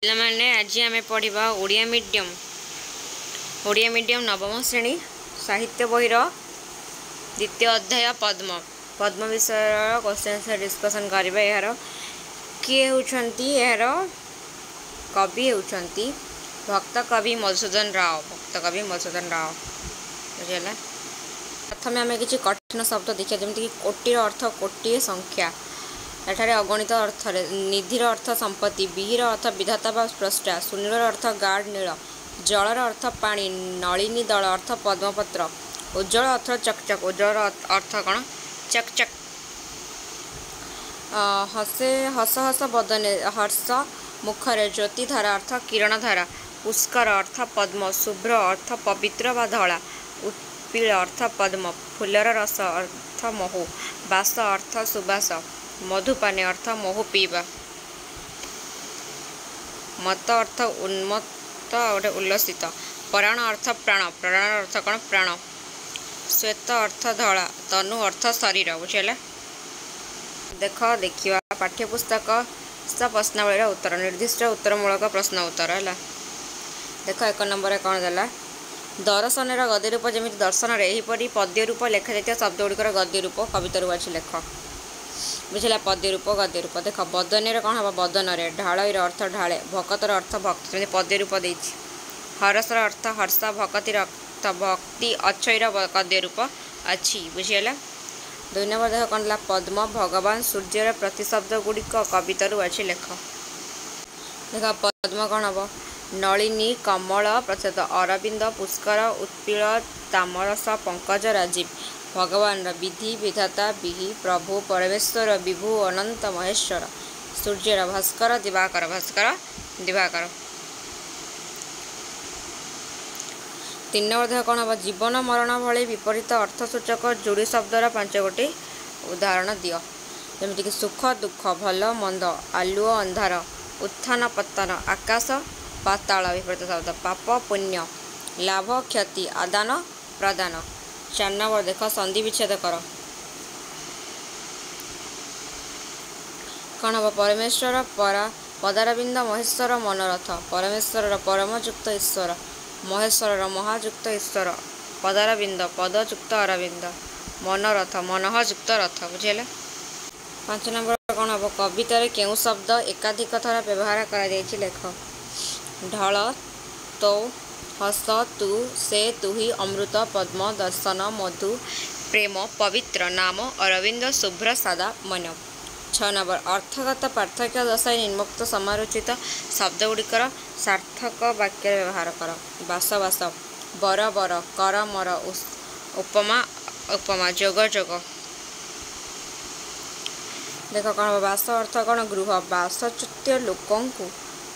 पिलामाने आज आम पढ़ा ओडिया मीडियम नवम श्रेणी साहित्य बहिर द्वितीय अध्याय पद्म पद्म विषय क्वेश्चन आंसर डिस्कसन करबा। यार किए होउछंती यार कवि होउछंती भक्त कवि मधुसूदन राव बुझला। प्रथम आम किसी कठिन शब्द देखा जमीक कोटिर अर्थ कोटी संख्या एठारे अगणित अर्थ निधिर अर्थ संपत्ति बिहिर अर्थ विधाता व स्रष्टा शून्यर अर्थ गाढ़ नील जलर अर्थ पानी नलिनी दल अर्थ पद्मपत्र उज्जवल अर्थ चकचक उज्जवल अर्थ कौन चकचक हसे हस हस बदने हर्ष मुखरे ज्योतिधारा अर्थ किरणधारा पुष्कर अर्थ पद्म शुभ्र अर्थ पवित्र व धला उत्पील अर्थ पद्म फूलर रस अर्थ महु बास अर्थ सुबास मधुपाने अर्थ महु पीवा मत अर्थ उन्मत्त और उल्लसित प्राण अर्थ प्राण प्राण अर्थ कौन प्राण श्वेत अर्थ धला तनु अर्थ शरीर बुझेगा। देखा देखिए पाठ्यपुस्तक प्रश्नावली उत्तर निर्दिष्ट उत्तरमूलक प्रश्न उत्तर है। देख एक नंबर कौन देला दर्शन गद्य रूप जमी दर्शन यहीपरी पद्य रूप लेखा जाता शब्द गुड़िकर गद्य रूप कविता बाछी लेख बुझला। पद्य रूप गद्य रूप देख बदन कौन हम बदन ढालर अर्थ ढाले भकतर अर्थ भक्ति पद्य रूप दे हरसर अर्थ हर्ष भक्तिर अर्थ भक्ति अच्छर गद्य रूप अच्छी बुझीगला। 2 नंबर देख कौन है पद्म भगवान सूर्यर प्रतिशब्द गुड़िक कविता अच्छी लेख देख पद्म कौन हम नलिनी कमल प्रसिद्ध अरविंद पुष्कर उत्पील तामरस पंकज राजीव भगवान विधि विधाता विहि प्रभु परमेश्वर विभु अनंत महेश्वर सूर्यर भास्कर दिवाकर दिवाकर। 3 नंबर देख कौन हम जीवन मरण भली विपरीत अर्थसूचक जोड़ी शब्दर 5 गोटी उदाहरण दियो जमीक सुख दुख भल मंद आलुओ अंधार उत्थान पतन आकाश पाताल विपरीत शब्द पाप पुण्य लाभ क्षति आदान प्रदान। 4 नंबर देख संधि विच्छेद कर कौन हम परमेश्वर पदारविंद महेश्वर मनरथ परमेश्वर परमयुक्त ईश्वर महेश्वर महायुक्त ईश्वर पदारविंद पदयुक्त अरविंद मनरथ मनहयुक्त रथ बुझेगा। 5 नंबर कौन हम कवितार केउ शब्द एकाधिक थर व्यवहार कर लेख ढल तो हस तू से तुही अमृत पद्म दर्शन मधु प्रेम पवित्र नाम अरविंद शुभ्र सादा मन। 6 नंबर अर्थगत पार्थक्य दर्शाई निम्नोक्त समालोचित शब्द गुड़िकर सार्थक वाक्य व्यवहार कर बास बास बर बर कर मर उपमा उपमा जोग जोग। देख कौन बास अर्थ कौन गृह बासच्युत लोकों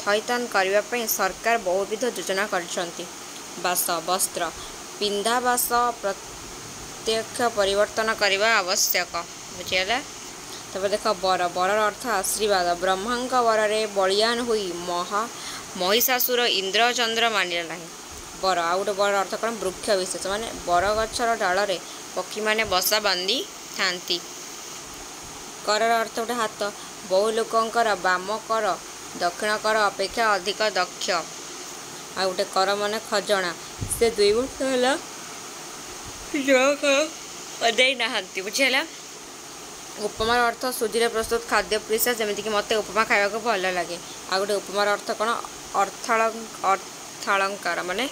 थैतान करने सरकार बहुविध योजना करछंती बास वस्त्र पिंधा बास प्रत्यक्ष परिवर्तन करने आवश्यक बुझेगा। तब देख बर बरर अर्थ आशीर्वाद ब्रह्मांक वरे बलियान हुई महिषासुर इंद्र चंद्र मानिला बर आ गए बर अर्थ कौन वृक्ष विशेष माने बर गछर डाल पक्षी माने बसा बांधी थांती। कर अर्थ गोटे हाथ बहु लोकंकर बाम कर दक्षिण कर अपेक्षा अधिक दक्ष आ गोटे कर माने खजना से 2 वर्ष अदाई नहांती बुझेगा। उपमार अर्थ सुधीर प्रस्तुत खाद्य प्रिसा जमीक मत उपमा खावा को भल लगे आ गए उपमार अर्थ कौन अर्थालंकार माने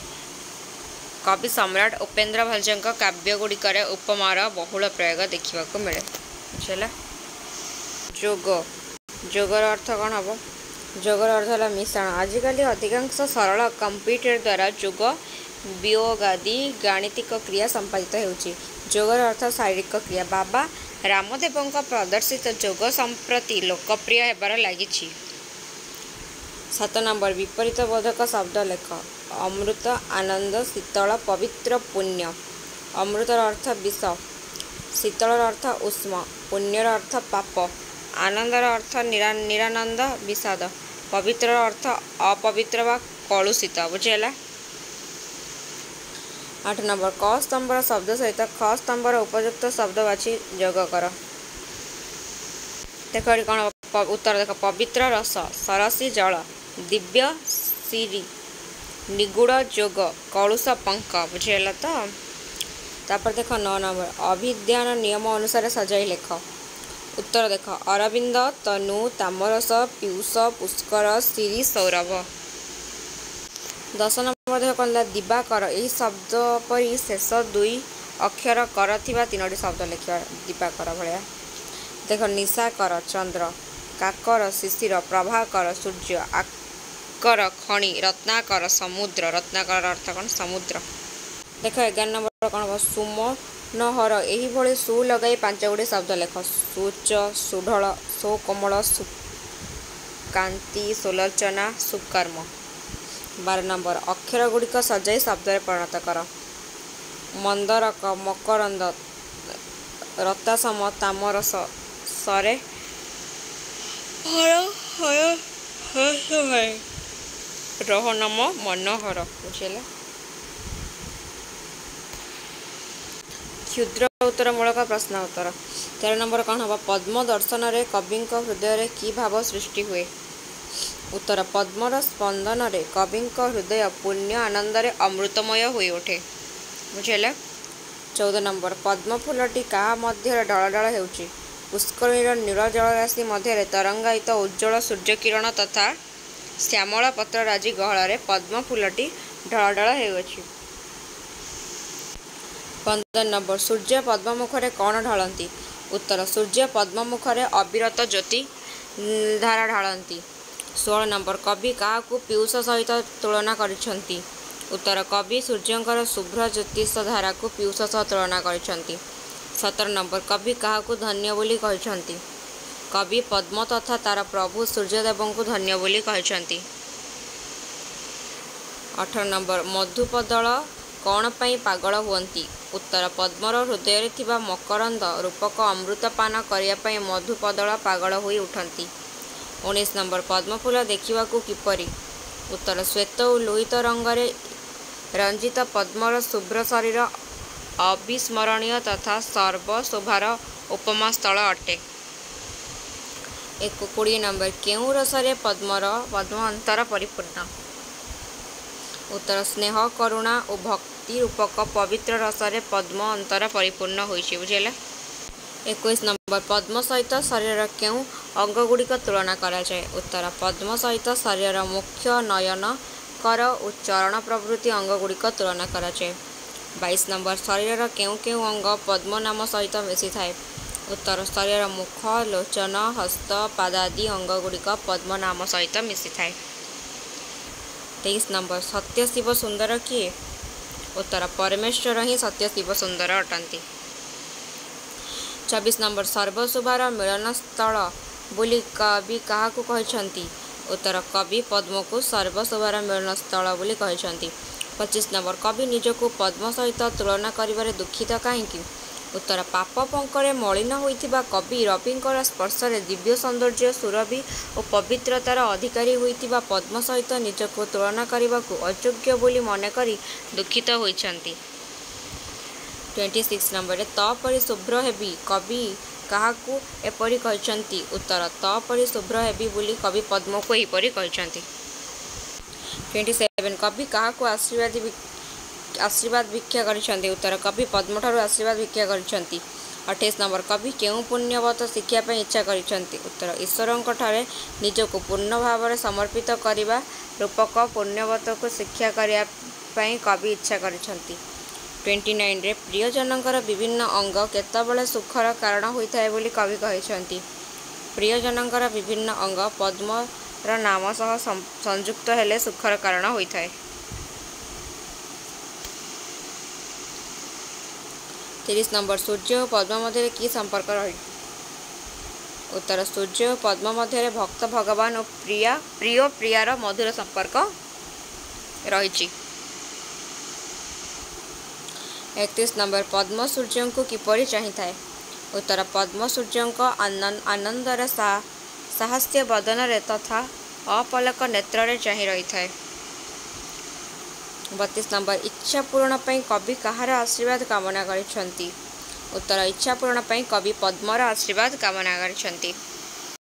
कवि सम्राट उपेन्द्र भंजों काव्य गुड़िकर उपमार बहुल प्रयोग देखा मिले बुझेगा। जोग जोगर अर्थ कौन हम जोगर अर्थ है मिश्रण आजिकल अधिकांश सरल कंप्यूटर द्वारा जोग वियोग आदि गाणितिक क्रिया संपादित होउछि। जोगर अर्थ शारीरिक क्रिया बाबा रामदेव प्रदर्शित जोग संप्रति लोकप्रिय होबार लगी। 7 नंबर विपरीत बोधक शब्द लेख अमृत आनंद शीतल पवित्र पुण्य अमृतर अर्थ विष शीतल अर्थ उष्म पुण्यर अर्थ पाप आनंदर अर्थ निरानंद विषाद पवित्र अर्थ अपवित्र व कलुषित बुझेगा। 8 नंबर क स्तंभर शब्द सहित ख स्तंभर उपयुक्त शब्द बाछी जोग कर देख कौन उत्तर देख पवित्र रस सरसी जल दिव्य सिरी निगूढ़ जोग कलुष पंख बुझीगला तो। तापर देख 9 नंबर अभिधान नियम अनुसार सजाई लेख। उत्तर देख अरविंद तनु तामरस पीयूष पुष्कर सिरी सौरभ। 10 नंबर देख कौन दिवाकर यही शब्द परी शेष 2 अक्षर कर थिबा 3टी शब्द लिखिया दिवाकर भलिया। देख निशाकर चंद्र काकर शिशिर प्रभाकर सूर्य आकर खणी रत्नाकर समुद्र। रत्नाकर अर्थ कौन समुद्र। देख 11 नंबर कौन हम सुमनहर यही भली सु लगाई 5 गुड़ी शब्द लेख। सुच सुढल सुकोमल सुकांति सुलोचना सुकर्म। 12 नंबर अक्षर गुड़िक सजाई शब्द परिणत कर। मंदरक मकरंद रतासम तामरस सरे रोहनम मनोहर बुझेगा। क्षुद्र उत्तरमूलक प्रश्न उत्तर। 13 नंबर कौन हम पद्म दर्शन रे कवि हृदय की भाव सृष्टि हुए। उत्तर पद्मर स्पंदन रे कवि हृदय पुण्य आनंद रे अमृतमय हो उठे बुझेगा। 14 नंबर पद्म फूलटी क्या मध्य ढलढल होउची। पुष्करणीर नील जलराशि मध्य तरंगायित उज्ज्वल सूर्यकिरण तथा श्यामला पत्र राजी गहल रे पद्म फूलटी ढलढल होउची। 15 नंबर सूर्य पद्म मुखरे कौन ढालती। उत्तर सूर्य पद्म मुखरे अविरत ज्योति धारा ढालती। 16 नंबर कवि क्या पीयूष सहित तुलना करिसेंती। उत्तर कवि सूर्यंकर शुभ्र ज्योतिष धारा को पीयूष सह तुलना करिसेंती। 17 नंबर कवि क्या धन्य बोली कहिसेंती। कवि पद्म तथा तार प्रभु सूर्यदेव को धन्य बोली कहिसेंती। 18 नंबर मधुपदल कौन पाई पागल हुअंती। उत्तर पद्मर हृदय थिबा मकरंद रूपक अमृत पान करने मधुपदल पागल होई उठंती। 19 नंबर पद्मफूल देखा किपरि। उत्तर श्वेत और लोहित रंगरे रंजित पद्मर शुभ्र शरीर अविस्मरणीय तथा सर्वशोभार उपमा स्थल अटे। 20 नंबर केउ रसरे पद्म अंतर परिपूर्ण। उत्तर स्नेह करुणा और भक्ति रूपक पवित्र रसरे पद्म अंतर परिपूर्ण होइछि बुझेला। 21 नंबर पद्म सहित शरीर केउ अंग गुड़िक तुलना करा जाए। उत्तर पद्म सहित शरीर मुख्य नयन कर और चरण प्रभृति अंग गुड़िक तुलना करा जाए। 22 नंबर शरीर केउ केउ अंग पद्म नाम सहित मिसी थाए। उत्तर शरीर मुख लोचन हस्त पादादि अंग गुड़िक पद्म नाम सहित मिसी थाए। 23 नंबर सत्य शिव सुंदर किए। उत्तर परमेश्वर ही सत्य शिव सुंदर अटंती। 24 नंबर सर्वशोभार मिलन स्थल बोली कवि क्या कहते। उत्तर कवि पद्म को सर्वशोभार मिलन स्थल बोली कहते। 25 नंबर कवि निजको पद्म सहित तुलना करिबारे दुखित कहीं। उत्तर पाप पंकरे मलिन होइथिबा कवि रविंकर स्पर्शरे दिव्य सौंदर्य सुरभि और पवित्रतार अधिकारी होइथिबा पद्म सहित निजको तुलना करने अयोग्य बोली मनकरी दुखित होइछंती। 26 नंबर तपरि शुभ्र हेबी कवि क्या एपरी कहते। उत्तर तपरि शुभ्र हेबी बोली कवि पद्म को एपरी कहते। 27 कवि क्या आशीर्वाद भिक्षा करिसेंती। उत्तर कवि पद्म ठारू आशीर्वाद भिक्षा करिसेंती। 28 नंबर कवि केउ पुण्यवत शिक्षा पर इच्छा करिसेंती। उत्तर ईश्वरंक ठारे निजको पूर्ण भाव में समर्पित करने रूपक पुण्यवत को शिक्षा करने कवि इच्छा करिसेंती। 29 रे प्रियजनकर विभिन्न अंग केतबेले सुखर कारण होता है बोली कवि कहते। प्रियजनकर विभिन्न अंग पद्मर नाम सह संयुक्त हेले सुखर कारण होता है। 30 नंबर सूर्य और पद्म मध्य की संपर्क रही। उत्तर सूर्य और पद्म मध्य भक्त भगवान और प्रिय प्रियार मधुर संपर्क रही। 31 नंबर पद्म सूर्य को किपरि चाही थाए। उत्तर पद्म सूर्य आनंदर साहस्य बदन तथा अपलक नेत्र चाही रही थाए। 32 नंबर इच्छा पूरण पर कवि कहार आशीर्वाद कामना करिसेंती। उत्तर इच्छा पूरण पर कवि पद्मर आशीर्वाद कामना करिसेंती।